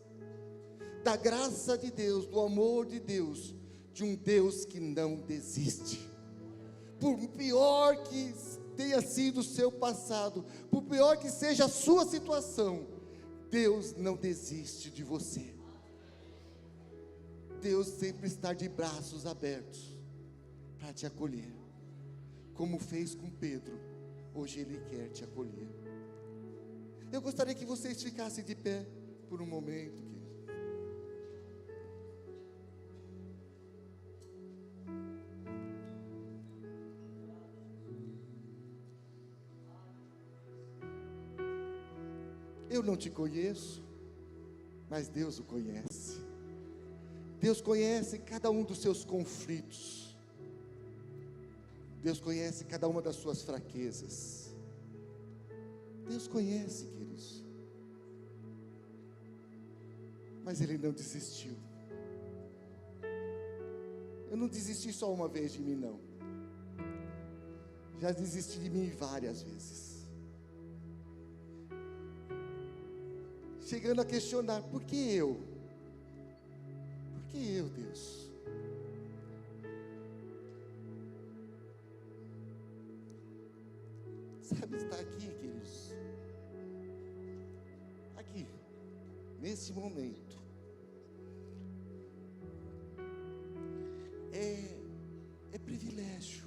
da graça de Deus, do amor de Deus, de um Deus que não desiste. Por pior que tenha sido o seu passado, por pior que seja a sua situação, Deus não desiste de você. Deus sempre está de braços abertos para te acolher, como fez com Pedro. Hoje Ele quer te acolher. Eu gostaria que vocês ficassem de pé por um momento, querido. Eu não te conheço, mas Deus o conhece. Deus conhece cada um dos seus conflitos. Deus conhece cada uma das suas fraquezas. Deus conhece, queridos. Mas Ele não desistiu. Eu não desisti só uma vez de mim, não. Já desisti de mim várias vezes. Chegando a questionar: por que eu? Por que eu, Deus? Sabe, está aqui, queridos, aqui, nesse momento, é privilégio,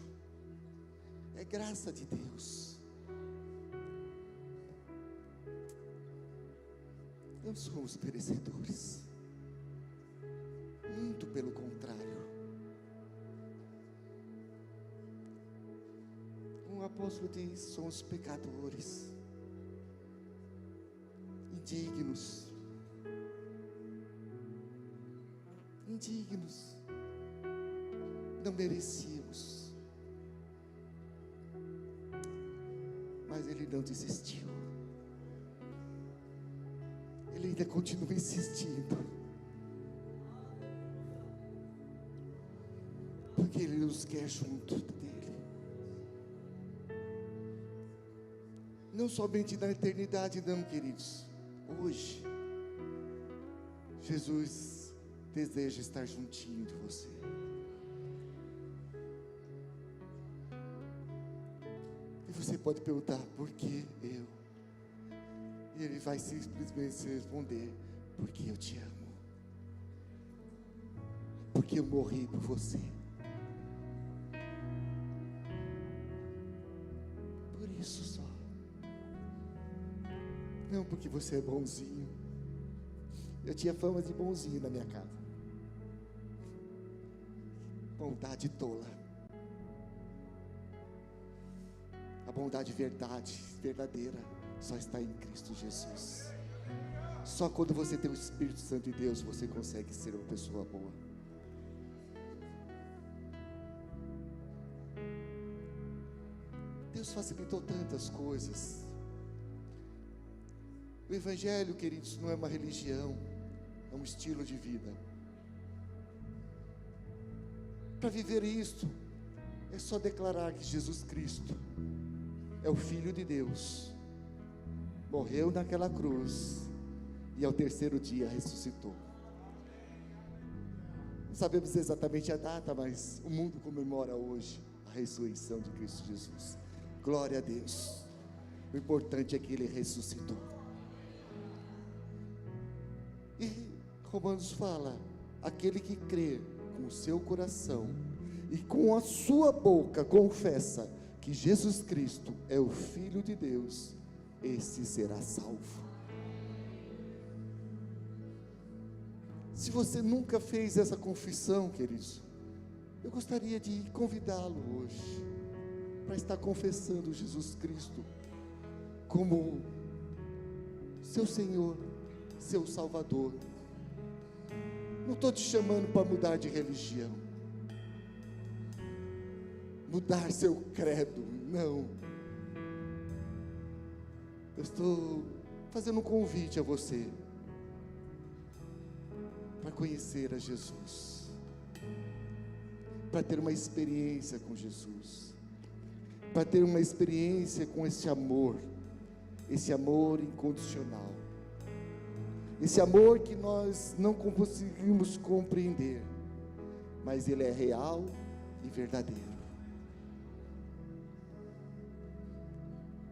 é graça de Deus. Não somos perecedores, muito pelo contrário. O apóstolo diz: somos pecadores, indignos. Indignos. Não merecíamos. Mas Ele não desistiu. Ele ainda continua insistindo. Porque Ele nos quer junto dEle. Não somente na eternidade, não, queridos. Hoje, Jesus deseja estar juntinho de você. E você pode perguntar, por que eu? E Ele vai simplesmente responder, porque eu te amo. Porque eu morri por você. Por isso só. Não porque você é bonzinho. Eu tinha fama de bonzinho na minha casa. Bondade tola. A bondade verdadeira, só está em Cristo Jesus. Só quando você tem o Espírito Santo de Deus, você consegue ser uma pessoa boa. Deus facilitou tantas coisas. O Evangelho, queridos, não é uma religião, é um estilo de vida. Para viver isto, é só declarar que Jesus Cristo é o Filho de Deus, morreu naquela cruz e ao terceiro dia ressuscitou. Não sabemos exatamente a data, mas o mundo comemora hoje a ressurreição de Cristo Jesus. Glória a Deus. O importante é que Ele ressuscitou. E Romanos fala, aquele que crê com o seu coração e com a sua boca confessa que Jesus Cristo é o Filho de Deus, esse será salvo. Se você nunca fez essa confissão, queridos, eu gostaria de convidá-lo hoje para estar confessando Jesus Cristo como seu Senhor, seu Salvador. Não estou te chamando para mudar de religião, mudar seu credo, não. Eu estou fazendo um convite a você para conhecer a Jesus, para ter uma experiência com Jesus, para ter uma experiência com esse amor incondicional, esse amor que nós não conseguimos compreender, mas ele é real e verdadeiro.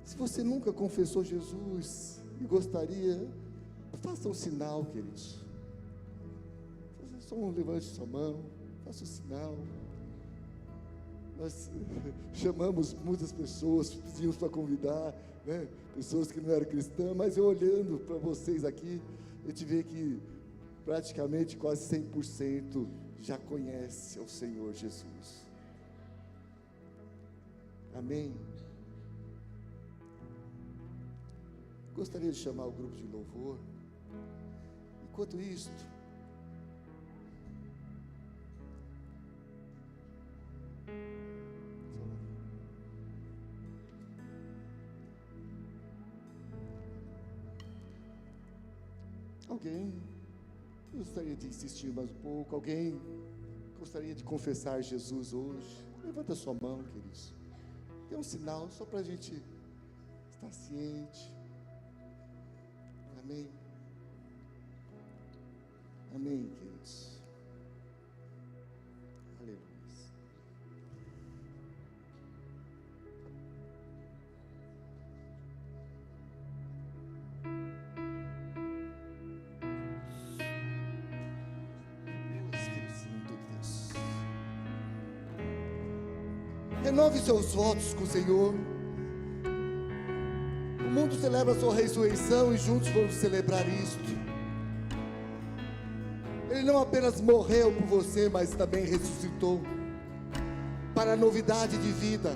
Se você nunca confessou Jesus e gostaria, faça um sinal, queridos. Só levante sua mão, faça um sinal. Nós chamamos muitas pessoas, pedimos para convidar, né, pessoas que não eram cristãs, mas eu olhando para vocês aqui, eu te vejo que praticamente quase 100% já conhece o Senhor Jesus. Amém? Gostaria de chamar o grupo de louvor. Enquanto isto, alguém gostaria de insistir mais um pouco? Alguém gostaria de confessar Jesus hoje? Levanta a sua mão, queridos. Tem um sinal só para a gente estar ciente. Amém. Amém, queridos. Aleluia. Renove seus votos com o Senhor. O mundo celebra a sua ressurreição e juntos vamos celebrar isto. Ele não apenas morreu por você, mas também ressuscitou para a novidade de vida.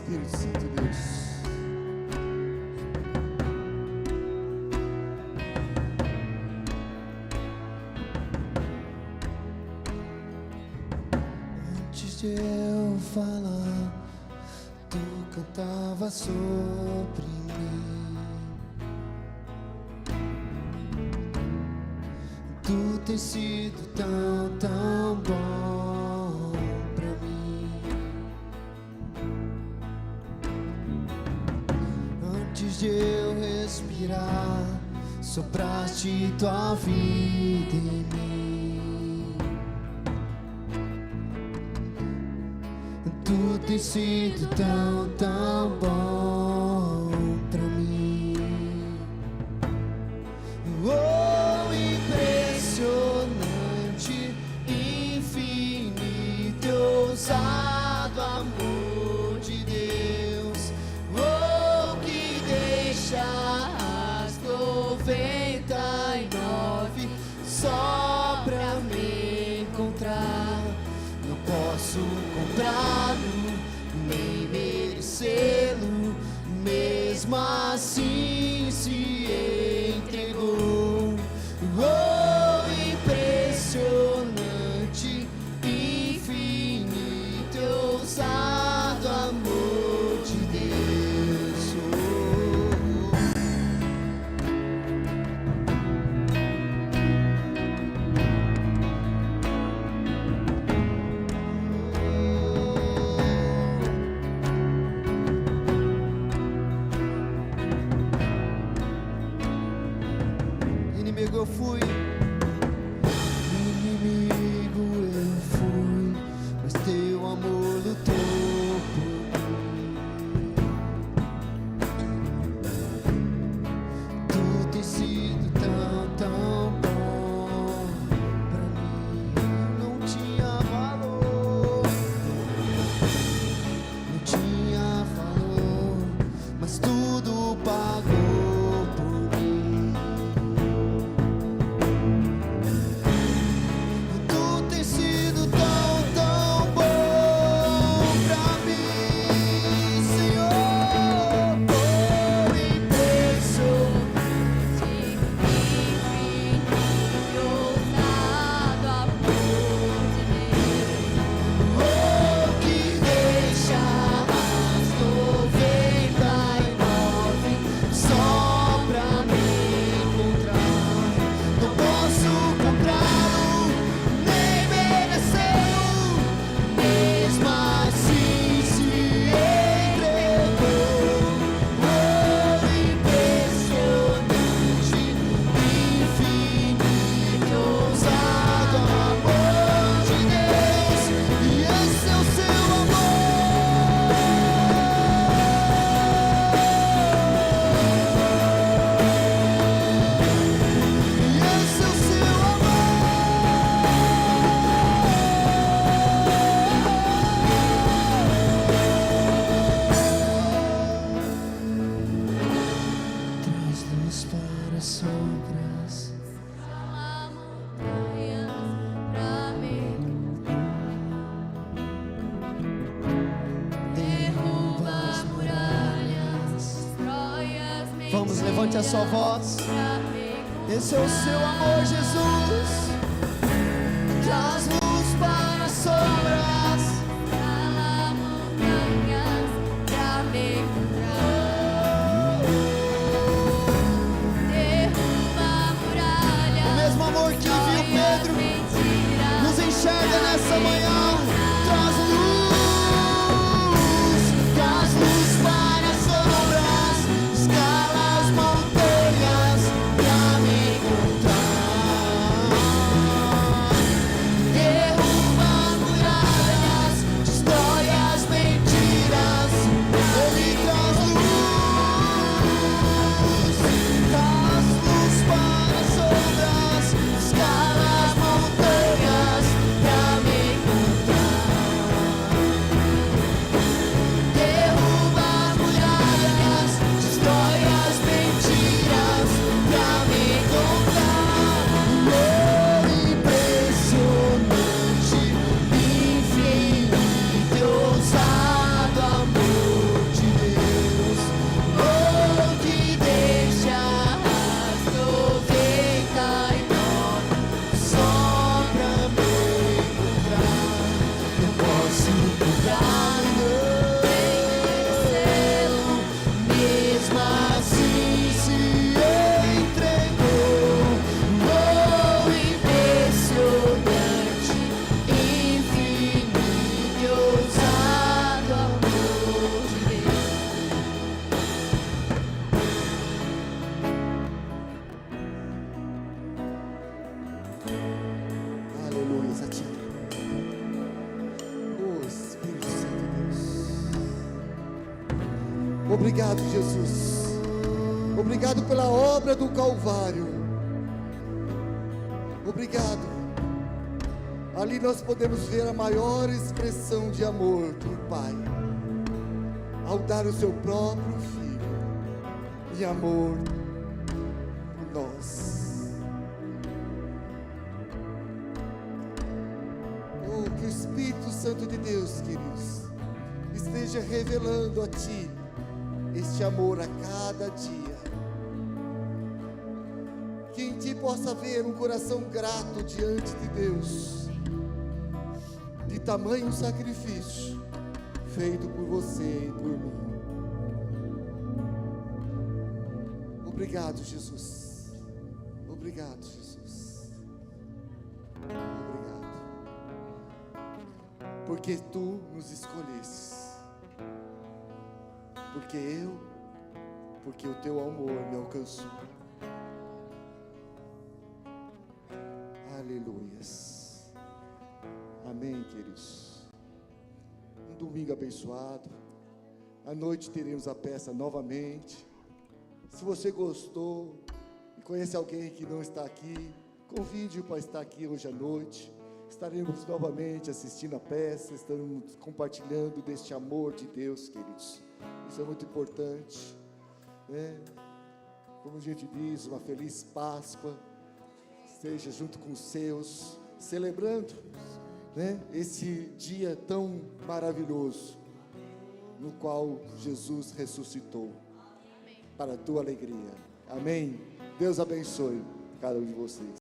Espírito Santo de Deus. Antes de eu falar, tu cantava sobre mim. Tu tens sido tão, tão bom pra mim. Antes de eu respirar, sopraste tua vida em mim. Tu tens sido tão, tão bom pra mim. Oh, impressionante, infinito e ousado amor de Deus. Oh, que deixa as 99 só pra me encontrar. Não posso comprá-lo, nem merecê-lo, mesmo assim se entregou. Oh, impressionante, infinito e ousado amor de Deus. Inimigo eu fui, inimigo eu fui, mas teu amor lutou por mim. Tu tens sido tão, tão bom pra mim. Não tinha valor, não tinha valor, mas tudo pagou por mim. Tu tens sido tão, tão bom pra mim, Senhor. Oh, impressionante, infinito e ousado amor de Deus. Oh, que deixa as 99 só pra me encontrar. Não posso comprá-lo, nem merecê-lo, mesmo assim se entregou. Oh, impressionante, infinito e ousado amor de Deus. E esse é o seu amor. E esse é o seu traz luz para as sombras, derruba as muralhas. Vamos, levante a sua voz. Esse é o seu amor, Jesus. Traz luz para as sombras. O mesmo amor que viu Pedro nos enxerga nessa manhã. Traz luz para as sombras, escala as montanhas pra me encontrar. Obrigado, Jesus. Obrigado pela obra do Calvário. Obrigado. Ali nós podemos ver a maior expressão de amor do Pai, ao dar o seu próprio Filho em amor por nós. Oh, que o Espírito Santo de Deus, queridos, esteja revelando a Ti este amor a cada dia. Que em Ti possa haver um coração grato diante de Deus, de tamanho sacrifício feito por você e por mim. Obrigado, Jesus. Obrigado, Jesus. Obrigado. Porque Tu nos escolhestes. Porque o Teu amor me alcançou. Aleluias. Amém, queridos. Um domingo abençoado. À noite teremos a peça novamente. Se você gostou e conhece alguém que não está aqui, convide-o para estar aqui hoje à noite. Estaremos novamente assistindo a peça, estaremos compartilhando deste amor de Deus, queridos. Isso é muito importante, né? Como a gente diz, uma feliz Páscoa. Esteja junto com os seus, celebrando, né, esse dia tão maravilhoso, no qual Jesus ressuscitou, para a tua alegria. Amém? Deus abençoe cada um de vocês.